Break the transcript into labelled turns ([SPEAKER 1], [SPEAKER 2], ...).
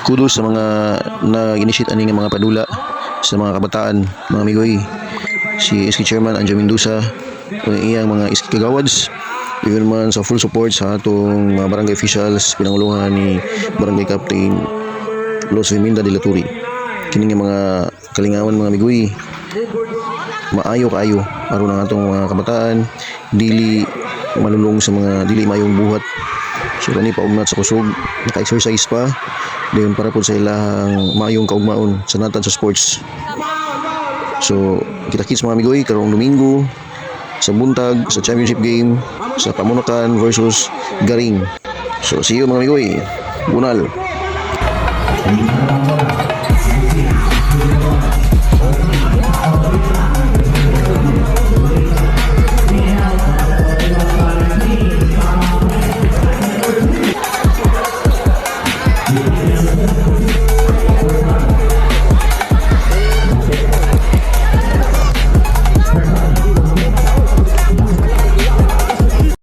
[SPEAKER 1] kudos sa mga nag-initiate ani nga mga padula sa mga kabataan, mga amigoy. Si SK Chairman Anjo Mendoza, kung iyang mga SK Kagawads, even man sa full support sa atong mga barangay officials, pinanguluhan ni Barangay Captain Los Viminda de la Turi. Kining mga kalingawan mga amigoy, maayo kaayo aron ang atong mga kabataan dili malulong sa mga dili mayong buhat. So kani paugnat sa kusog, naka-exercise pa dayon para po sa ilang mayong kaugmaon sa natad sa sports. So kita-kits mga amigoy karong Domingo sa buntag sa championship game sa Pamunukan versus Garing. So see you mga amigoy. Bunal.